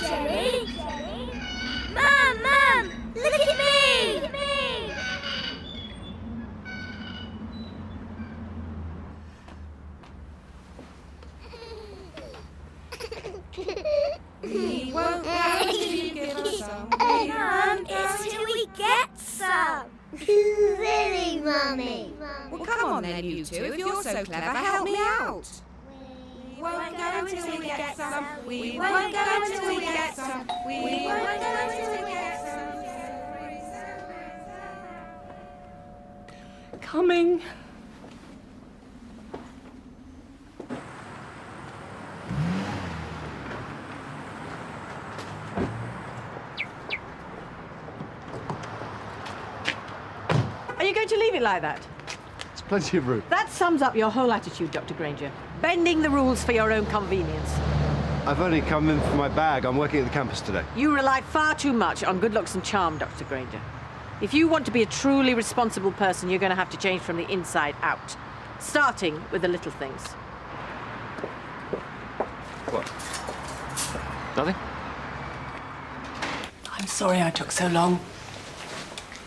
Jenny! Mum! Mum! Look at me! We won't let you give us some. Mum, it's till we get some. Silly Mummy. Well, come on then, you two. If you're so clever, help me out. We won't go until we get some. We won't go until we get some. We won't go until we get some. Coming. Are you going to leave it like that? There's plenty of room. That sums up your whole attitude, Dr. Granger. Bending the rules for your own convenience. I've only come in for my bag. I'm working at the campus today. You rely far too much on good looks and charm, Dr. Granger. If you want to be a truly responsible person, you're going to have to change from the inside out. Starting with the little things. What? Nothing? I'm sorry I took so long.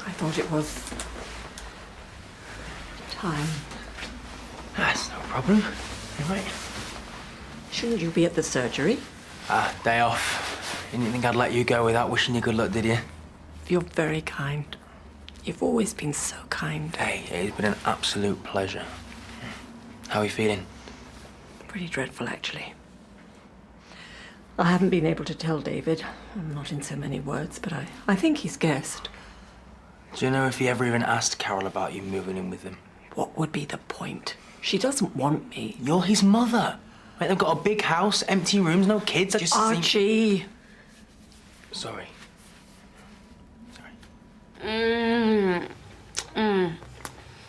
I thought it was time. That's no problem. You right? Shouldn't you be at the surgery? Day off. You didn't think I'd let you go without wishing you good luck, did you? You're very kind. You've always been so kind. Hey, it's been an absolute pleasure. How are you feeling? Pretty dreadful, actually. I haven't been able to tell David. Not in so many words, but I think he's guessed. Do you know if he ever even asked Carol about you moving in with him? What would be the point? She doesn't want me. You're his mother. Right, they've got a big house, empty rooms, no kids. I just think... Archie! Sorry.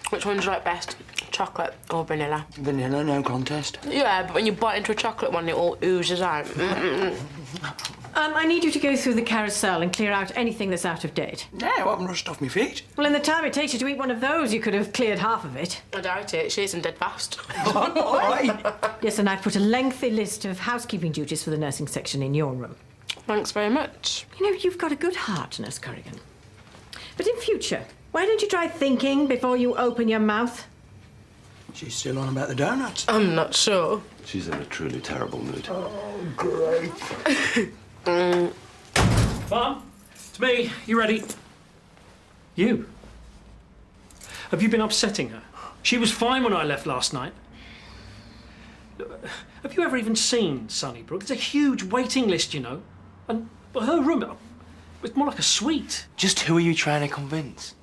Which one do you like best? Chocolate or vanilla? Vanilla, no contest. Yeah, but when you bite into a chocolate one, it all oozes out. I need you to go through the carousel and clear out anything that's out of date. No, I haven't rushed off my feet. Well, in the time it takes you to eat one of those, you could have cleared half of it. I doubt it. She isn't dead fast. Yes, and I've put a lengthy list of housekeeping duties for the nursing section in your room. Thanks very much. You know, you've got a good heart, Nurse Corrigan. But in future, why don't you try thinking before you open your mouth? She's still on about the donuts. I'm not sure. She's in a truly terrible mood. Oh, great. Mum, it's me. You ready? You? Have you been upsetting her? She was fine when I left last night. Have you ever even seen Sunnybrook? It's a huge waiting list, you know. And her room, it's more like a suite. Just who are you trying to convince?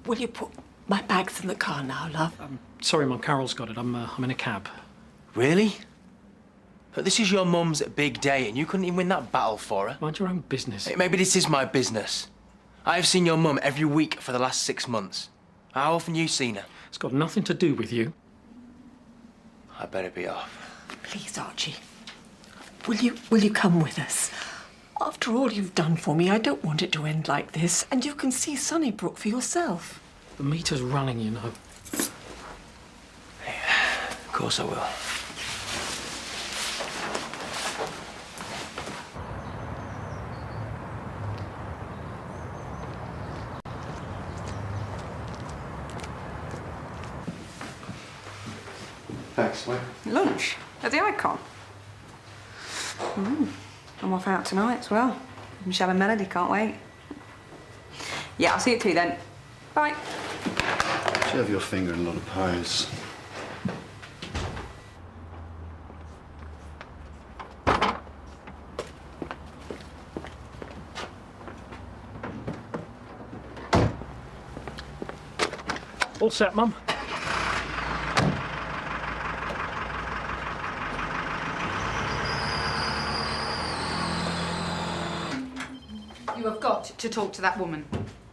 Will you put my bags in the car now, love? Sorry, Mum, Carol's got it. I'm in a cab. Really? But this is your mum's big day and you couldn't even win that battle for her. Mind your own business. Hey, maybe this is my business. I've seen your mum every week for the last 6 months. How often you seen her? It's got nothing to do with you. I better be off. Please, Archie. Will you come with us? After all you've done for me, I don't want it to end like this. And you can see Sunnybrook for yourself. The meter's running, you know. Of course I will. Thanks, mate. Lunch at the Icon. I'm off out tonight as well. Michelle and Melody can't wait. Yeah, I'll see you too then. Bye. You have your finger in a lot of pies. All set, Mum? You have got to talk to that woman.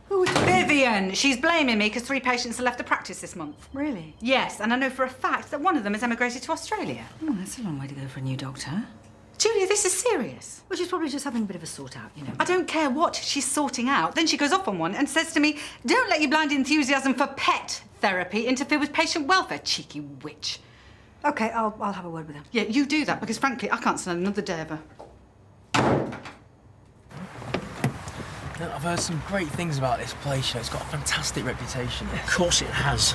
Who is Vivian! She's blaming me because 3 patients have left the practice this month. Really? Yes, and I know for a fact that one of them has emigrated to Australia. Oh, that's a long way to go for a new doctor. Julia, this is serious. Well, she's probably just having a bit of a sort out, you know. I don't care what she's sorting out. Then she goes off on one and says to me, don't let your blind enthusiasm for pet therapy interfere with patient welfare, cheeky witch. OK, I'll have a word with her. Yeah, you do that, because frankly, I can't stand another day of her. I've heard some great things about this place. You know, it's got a fantastic reputation. Of course it has.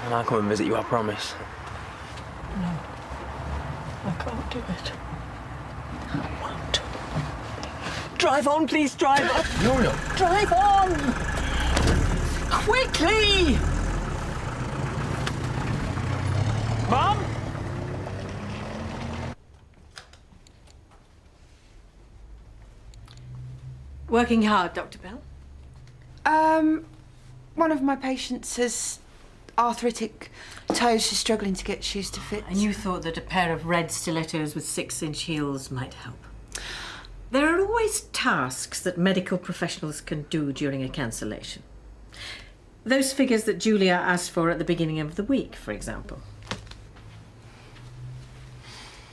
And I'll come and visit you, I promise. No, I can't do it. I won't. Drive on, please, drive on. Muriel. Drive on! Quickly! Mum? Working hard, Dr. Bell? One of my patients has arthritic toes. She's struggling to get shoes to fit. And you thought that a pair of red stilettos with 6-inch heels might help. There are always tasks that medical professionals can do during a cancellation. Those figures that Julia asked for at the beginning of the week, for example.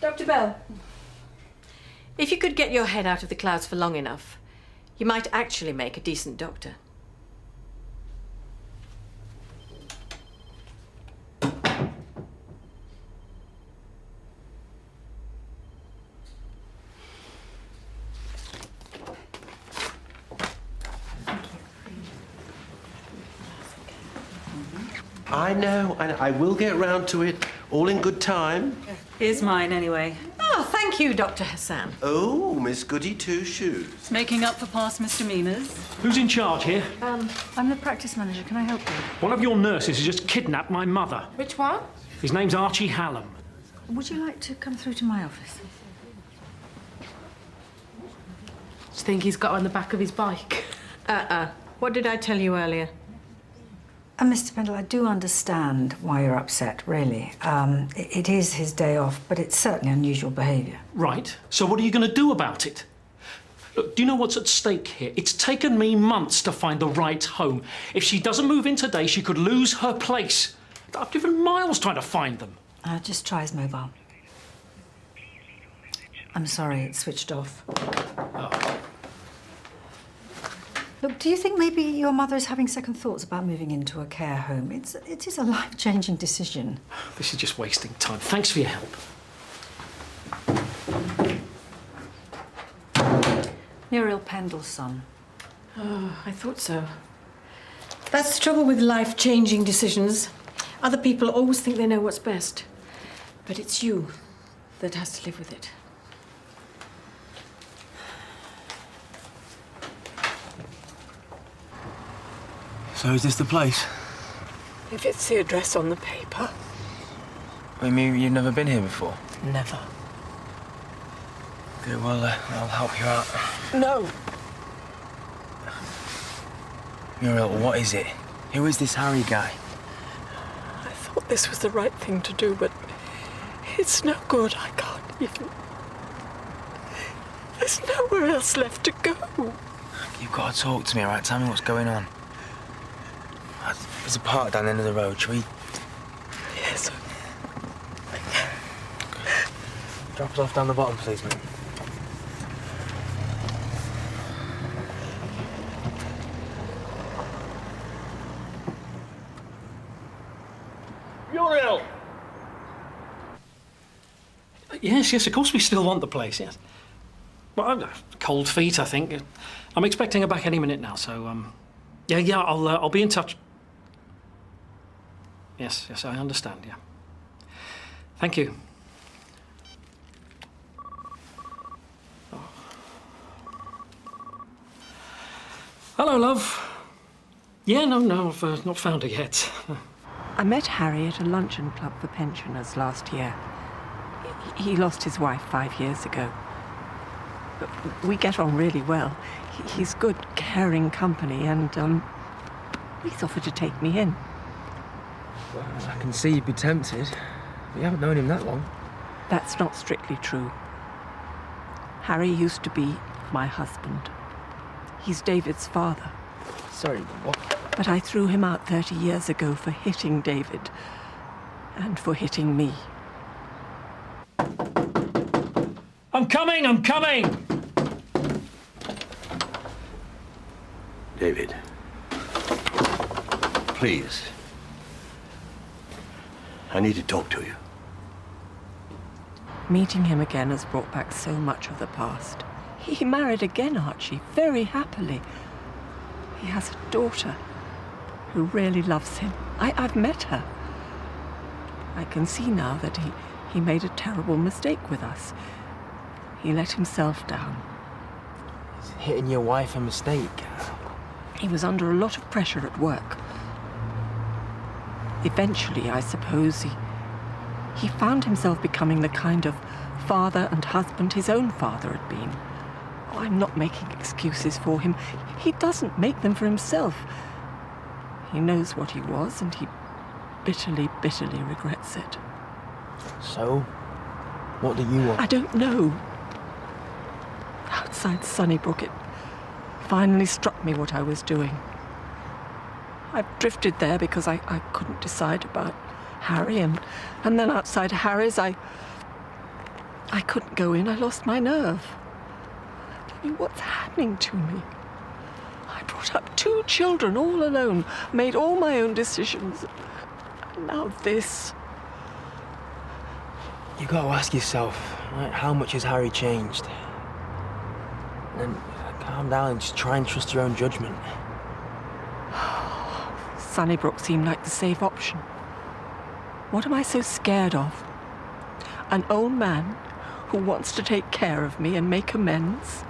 Dr. Bell, if you could get your head out of the clouds for long enough, you might actually make a decent doctor. I know, I will get round to it, all in good time. Here's mine anyway. Oh, thank you, Dr. Hassan. Oh, Miss Goody Two-Shoes. Making up for past misdemeanours. Who's in charge here? I'm the practice manager. Can I help you? One of your nurses has just kidnapped my mother. Which one? His name's Archie Hallam. Would you like to come through to my office? Do you think he's got on the back of his bike? What did I tell you earlier? Mr. Pendle, I do understand why you're upset, really. It is his day off, but it's certainly unusual behaviour. Right. So what are you going to do about it? Look, do you know what's at stake here? It's taken me months to find the right home. If she doesn't move in today, she could lose her place. I've driven miles trying to find them. Just try his mobile. I'm sorry, it's switched off. Oh. Look, do you think maybe your mother is having second thoughts about moving into a care home? It is a life-changing decision. This is just wasting time. Thanks for your help. Muriel Pendle's son. Oh, I thought so. That's the trouble with life-changing decisions. Other people always think they know what's best. But it's you that has to live with it. So is this the place? If it's the address on the paper. I mean, you've never been here before? Never. Good, well, I'll help you out. No. Muriel, what is it? Who is this Harry guy? I thought this was the right thing to do, but it's no good. I can't even... There's nowhere else left to go. You've got to talk to me, all right? Tell me what's going on. There's a park down the end of the road. Shall we... Yes. Drop us off down the bottom, please, mate. Muriel! Yes, of course we still want the place, yes. Well, cold feet, I think. I'm expecting her back any minute now, so, yeah, I'll be in touch. Yes, I understand, yeah. Thank you. Oh. Hello, love. Yeah, no, I've not found her yet. I met Harry at a luncheon club for pensioners last year. He lost his wife 5 years ago. But we get on really well. He's good, caring company, and he's offered to take me in. Well, I can see you'd be tempted. But you haven't known him that long. That's not strictly true. Harry used to be my husband. He's David's father. Sorry, what? But I threw him out 30 years ago for hitting David and for hitting me. I'm coming! David. Please. I need to talk to you. Meeting him again has brought back so much of the past. He married again, Archie, very happily. He has a daughter who really loves him. I've met her. I can see now that he made a terrible mistake with us. He let himself down. Is hitting your wife a mistake? He was under a lot of pressure at work. Eventually, I suppose, he found himself becoming the kind of father and husband his own father had been. Oh, I'm not making excuses for him. He doesn't make them for himself. He knows what he was, and he bitterly, bitterly regrets it. So, what do you want? I don't know. Outside Sunnybrook, it finally struck me what I was doing. I drifted there because I couldn't decide about Harry, and then outside Harry's, I couldn't go in. I lost my nerve. I mean, what's happening to me? I brought up 2 children all alone, made all my own decisions, and now this. You got to ask yourself, right, how much has Harry changed? And calm down and just try and trust your own judgment. Sunnybrook seemed like the safe option. What am I so scared of? An old man who wants to take care of me and make amends?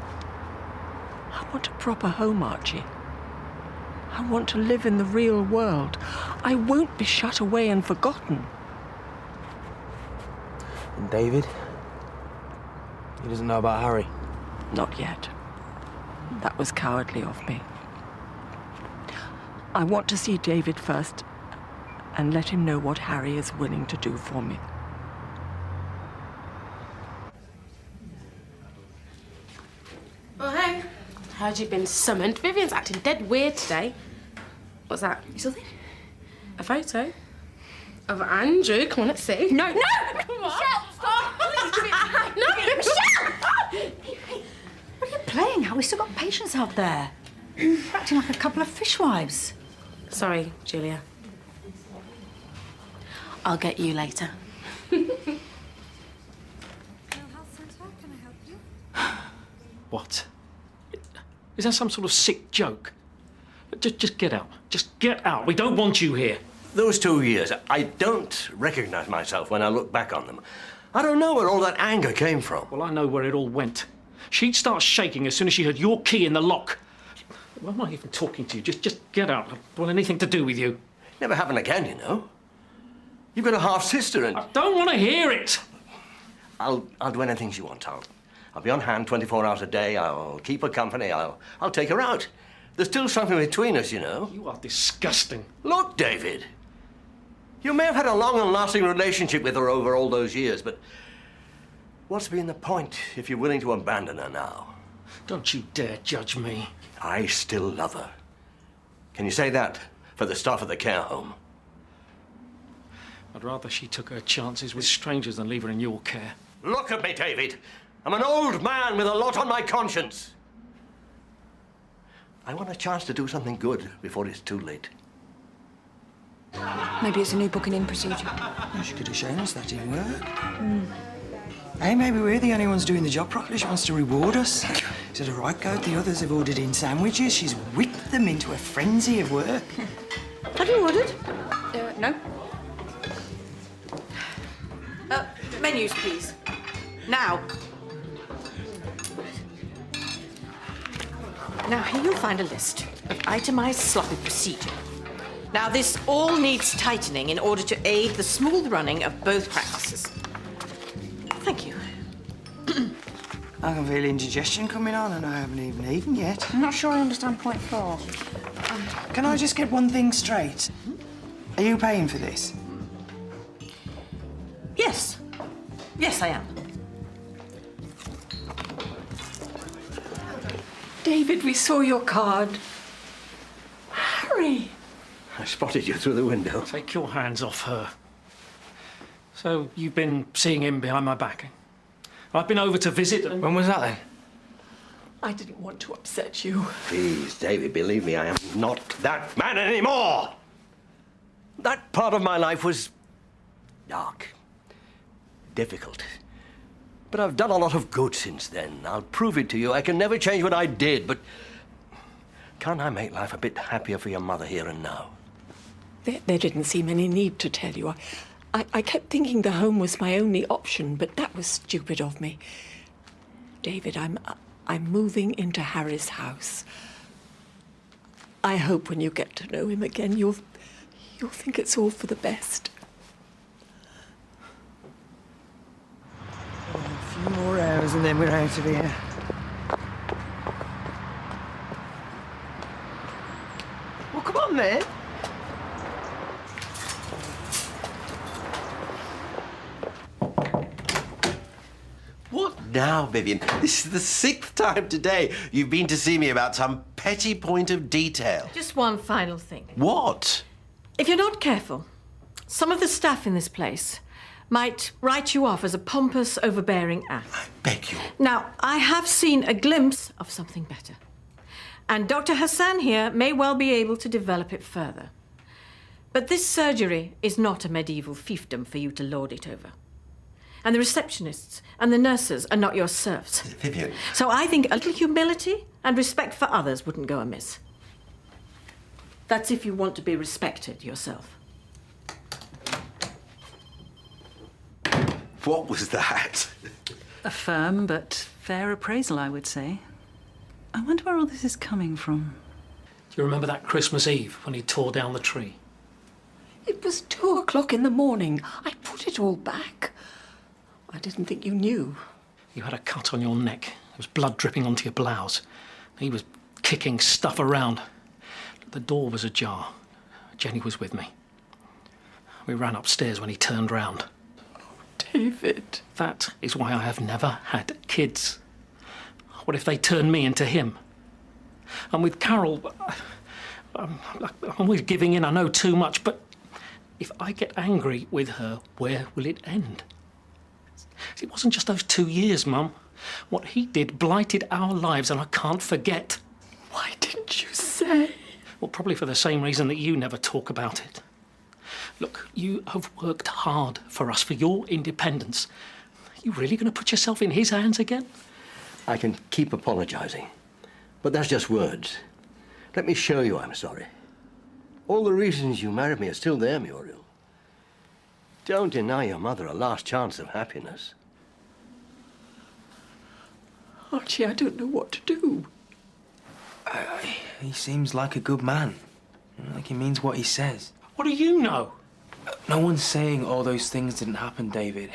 I want a proper home, Archie. I want to live in the real world. I won't be shut away and forgotten. And David? He doesn't know about Harry? Not yet. That was cowardly of me. I want to see David first and let him know what Harry is willing to do for me. Oh, hey. Heard you've been summoned. Vivian's acting dead weird today. What's that? Something? A photo? Of Andrew? Come on, let's see. No! No! Come on! Michelle, stop! Please give me a No! Michelle! Hey, what are you playing at? We've still got patients out there. You're acting like a couple of fishwives. Sorry, Julia. I'll get you later. What? Is that some sort of sick joke? Just get out. Just get out. We don't want you here. Those 2 years, I don't recognize myself when I look back on them. I don't know where all that anger came from. Well, I know where it all went. She'd start shaking as soon as she heard your key in the lock. Why am I even talking to you? Just get out. I don't want anything to do with you. Never happen again, you know. You've got a half-sister and... I don't want to hear it! I'll do anything she wants. I'll be on hand 24 hours a day. I'll keep her company. I'll take her out. There's still something between us, you know. You are disgusting. Look, David. You may have had a long and lasting relationship with her over all those years, but what's been the point if you're willing to abandon her now? Don't you dare judge me. I still love her. Can you say that for the staff of the care home? I'd rather she took her chances with strangers than leave her in your care. Look at me, David. I'm an old man with a lot on my conscience. I want a chance to do something good before it's too late. Maybe it's a new booking-in procedure. Well, she could have shown us that in work. Hey, maybe we're the only ones doing the job properly. She wants to reward us. Instead of right go, the others have ordered in sandwiches. She's whipped them into a frenzy of work. Have you ordered? No. Menus, please. Now. Now, here you'll find a list of itemized sloppy procedure. Now, this all needs tightening in order to aid the smooth running of both practices. Thank you. I can feel indigestion coming on and I haven't even eaten yet. I'm not sure I understand point 4. Can I just get one thing straight? Are you paying for this? Yes. Yes, I am. David, we saw your card. Harry! I spotted you through the window. Take your hands off her. So, you've been seeing him behind my back? I've been over to visit and... When was that, then? I didn't want to upset you. Please, David, believe me, I am not that man anymore. That part of my life was dark, difficult. But I've done a lot of good since then. I'll prove it to you. I can never change what I did, but can't I make life a bit happier for your mother here and now? There didn't seem any need to tell you. I kept thinking the home was my only option, but that was stupid of me. David, I'm moving into Harry's house. I hope when you get to know him again, you'll think it's all for the best. A few more hours and then we're out of here. Well, come on then. What now, Vivian? This is the 6th time today you've been to see me about some petty point of detail. Just one final thing. What? If you're not careful, some of the staff in this place might write you off as a pompous, overbearing ass. I beg you. Now, I have seen a glimpse of something better. And Dr. Hassan here may well be able to develop it further. But this surgery is not a medieval fiefdom for you to lord it over. And the receptionists and the nurses are not your serfs. Vivian. So I think a little humility and respect for others wouldn't go amiss. That's if you want to be respected yourself. What was that? A firm but fair appraisal, I would say. I wonder where all this is coming from. Do you remember that Christmas Eve when he tore down the tree? It was 2 o'clock in the morning. I put it all back. I didn't think you knew. You had a cut on your neck. There was blood dripping onto your blouse. He was kicking stuff around. The door was ajar. Jenny was with me. We ran upstairs when he turned round. David. That is why I have never had kids. What if they turn me into him? And with Carol, I'm always giving in. I know too much, but if I get angry with her, where will it end? It wasn't just those 2 years, Mum. What he did blighted our lives, and I can't forget. Why didn't you say? Well, probably for the same reason that you never talk about it. Look, you have worked hard for us, for your independence. Are you really going to put yourself in his hands again? I can keep apologizing, but that's just words. Let me show you I'm sorry. All the reasons you married me are still there, Muriel. Don't deny your mother a last chance of happiness. Archie, I don't know what to do. He seems like a good man. Like he means what he says. What do you know? No one's saying all those things didn't happen, David.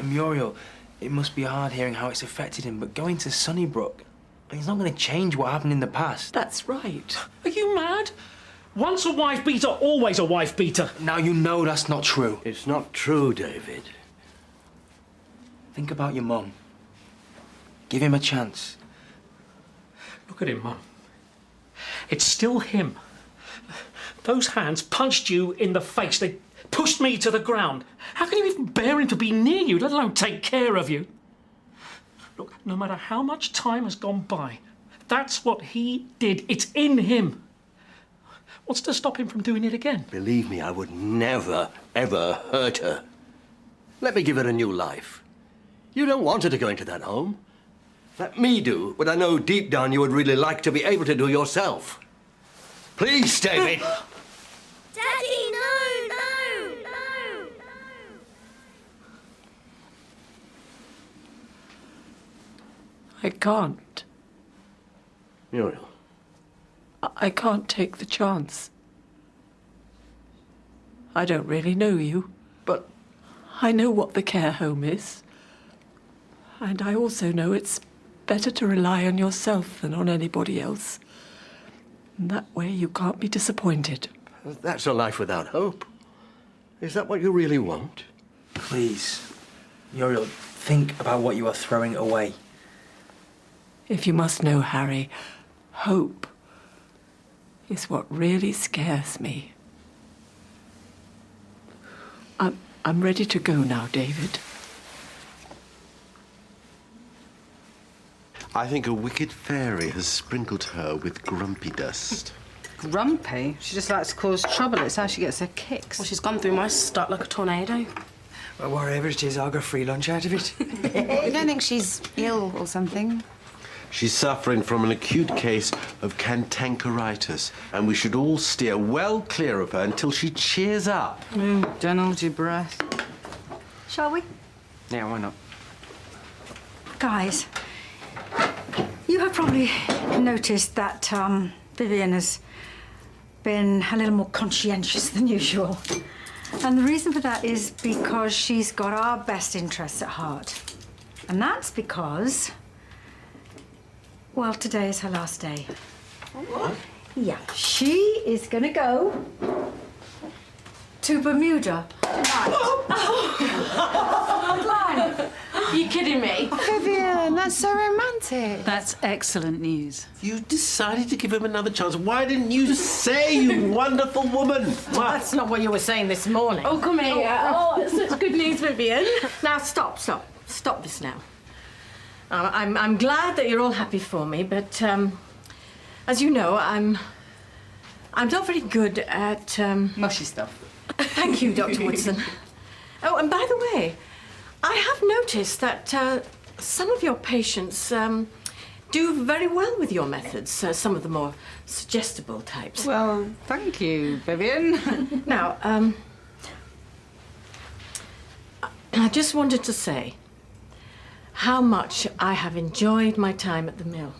Muriel, it must be hard hearing how it's affected him, but going to Sunnybrook, he's not going to change what happened in the past. That's right. Are you mad? Once a wife beater, always a wife beater. Now you know that's not true. It's not true, David. Think about your mum. Give him a chance. Look at him, Mum. It's still him. Those hands punched you in the face. They pushed me to the ground. How can you even bear him to be near you, let alone take care of you? Look, no matter how much time has gone by, that's what he did. It's in him. What's to stop him from doing it again? Believe me, I would never, ever hurt her. Let me give her a new life. You don't want her to go into that home. Let me do what I know deep down you would really like to be able to do yourself. Please, David. Daddy, no, no, no. I can't. Muriel. I can't take the chance. I don't really know you, but I know what the care home is. And I also know it's better to rely on yourself than on anybody else. And that way you can't be disappointed. That's a life without hope. Is that what you really want? Please, Muriel, think about what you are throwing away. If you must know, Harry, hope is what really scares me. I'm ready to go now, David. I think a wicked fairy has sprinkled her with grumpy dust. Grumpy? She just likes to cause trouble. It's how she gets her kicks. Well, she's gone through my stock like a tornado. Well, whatever it is, I'll go free lunch out of it. You don't think she's ill or something? She's suffering from an acute case of cantankeritis, and we should all steer well clear of her until she cheers up. Don't hold your breath. Shall we? Yeah, why not? Guys, you have probably noticed that Vivian has been a little more conscientious than usual. And the reason for that is because she's got our best interests at heart. And that's because, well, today is her last day. What? Yeah, she is gonna go to Bermuda tonight. Are you kidding me? Vivian, that's so romantic. That's excellent news. You decided to give him another chance. Why didn't you say, you wonderful woman? That's not what you were saying this morning. Oh, come here. Oh, it's such good news, Vivian. Now, stop this now. I'm glad that you're all happy for me, but as you know, I'm not very good at mushy stuff. Thank you, Dr. Woodson. Oh, and by the way, I have noticed that some of your patients do very well with your methods. Some of the more suggestible types. Well, thank you, Vivian. Now, I just wanted to say how much I have enjoyed my time at the mill.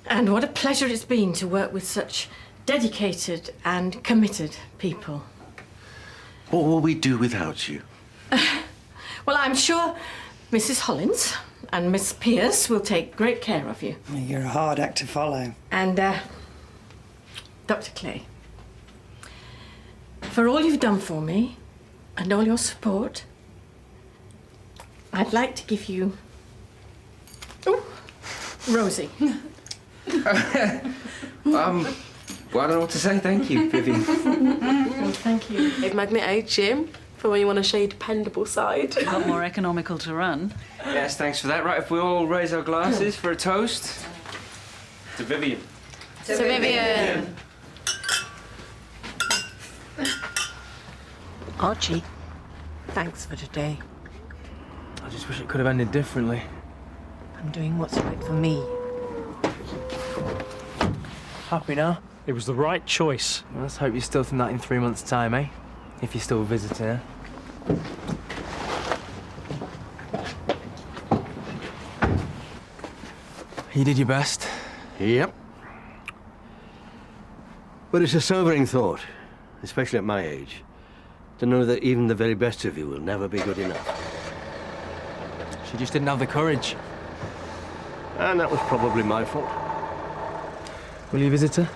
And what a pleasure it's been to work with such dedicated and committed people. What will we do without you? Well, I'm sure Mrs. Hollins and Miss Pierce will take great care of you. You're a hard act to follow. And, Dr. Clay, for all you've done for me and all your support, I'd like to give you... Oh, Rosie. Well, I don't know what to say. Thank you, Vivian. Well, thank you. Hey, Magnet A, Jim, for when you want to show your dependable side. A lot more economical to run. Yes, thanks for that. Right, if we all raise our glasses for a toast. To Vivian. To Vivian. Archie, thanks for today. I just wish it could have ended differently. I'm doing what's right for me. Happy now? It was the right choice. Well, let's hope you still think that in 3 months' time, eh? If you're still visiting her. You did your best. Yep. But it's a sobering thought, especially at my age, to know that even the very best of you will never be good enough. She just didn't have the courage. And that was probably my fault. Will you visit her?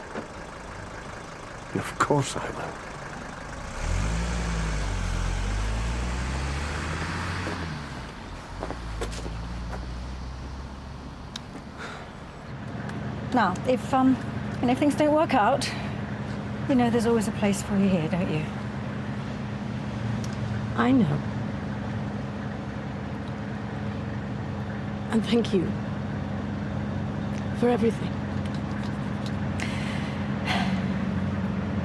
Of course I will. Now, if things don't work out, you know there's always a place for you here, don't you? I know. And thank you for everything.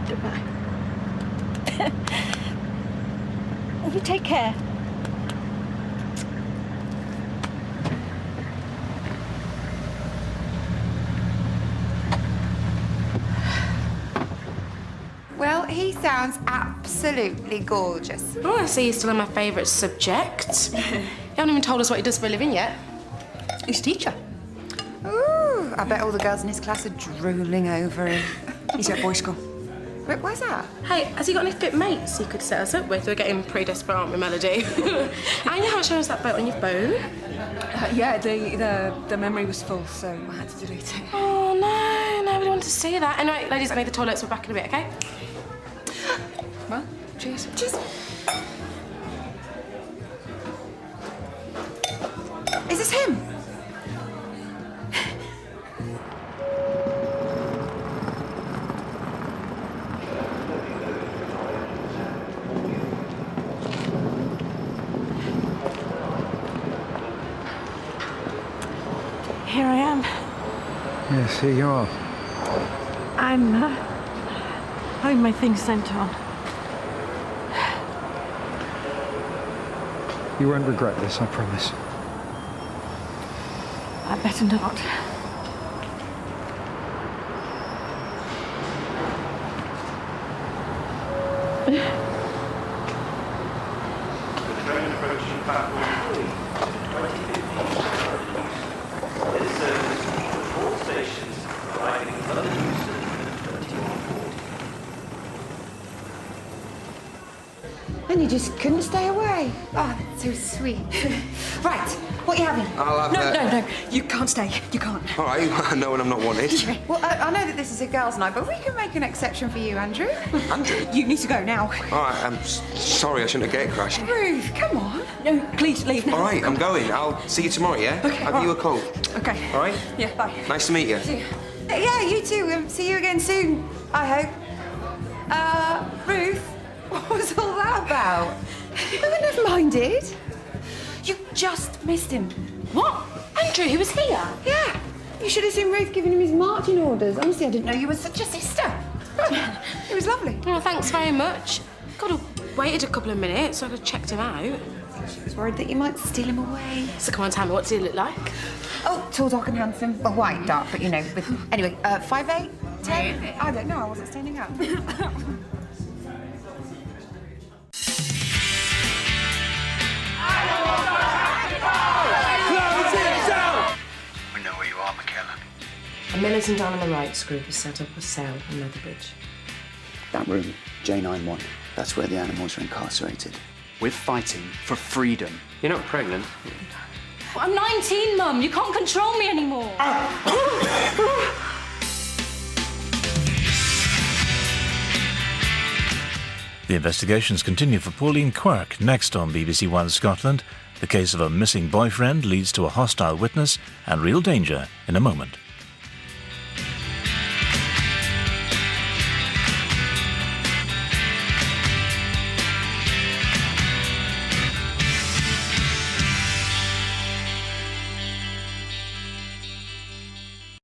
Goodbye. You take care. Well, he sounds absolutely gorgeous. Oh, I see you're still on my favourite subject. You haven't even told us what he does for a living yet. He's a teacher. Ooh, I bet all the girls in his class are drooling over him. He's at boys' school. Wait, where's that? Hey, has he got any fit mates you could set us up with? We're getting pretty desperate, aren't we, Melody? And you haven't shown us that boat on your phone. Yeah, the memory was full, so I had to delete it. Oh, no, nobody wanted to see that. Anyway, ladies, I need the toilets. We're back in a bit, OK? Well, cheers. Cheers. Is this him? Here I am. Yes, here you are. I'm having my things sent on. You won't regret this, I promise. I better not. Train approaching platform 3, 2015. This service to all stations arriving in London Euston at 21:40. And you just couldn't stay away. Oh, that's so sweet. Right, what are you having? I'll have No, you can't stay. You can't. All right, I know when I'm not wanted. Well, I know that this is a girls' night, but we can make an exception for you, Andrew. Andrew? You need to go now. All right, I'm sorry I shouldn't have gate crashed. Ruth, come on. No, please leave now. All right, I'm going. I'll see you tomorrow, yeah? Okay, I'll give you a call. Okay. All right? Yeah, bye. Nice to meet you. See you. Yeah, you too. See you again soon, I hope. Ruth, what was all that about? You wouldn't have minded. You just missed him. What? Andrew, he was here? Yeah. You should have seen Ruth giving him his marching orders. Honestly, I didn't know you were such a sister. It was lovely. Oh, thanks very much. God, I waited a couple of minutes so I could have checked him out. She was worried that you might steal him away. So come on, tell me, what does he look like? Oh, tall, dark and handsome. Well, white, dark, but you know. Anyway, 5'8", 10? I don't know, I wasn't standing up. We know where you are, Michaela. A Millerton down on the rights group has set up a cell in Leatherbridge. That room, J91, that's where the animals are incarcerated. We're fighting for freedom. You're not pregnant. Well, I'm 19, Mum. You can't control me anymore. The investigations continue for Pauline Quirk next on BBC1 Scotland. The case of a missing boyfriend leads to a hostile witness and real danger in a moment.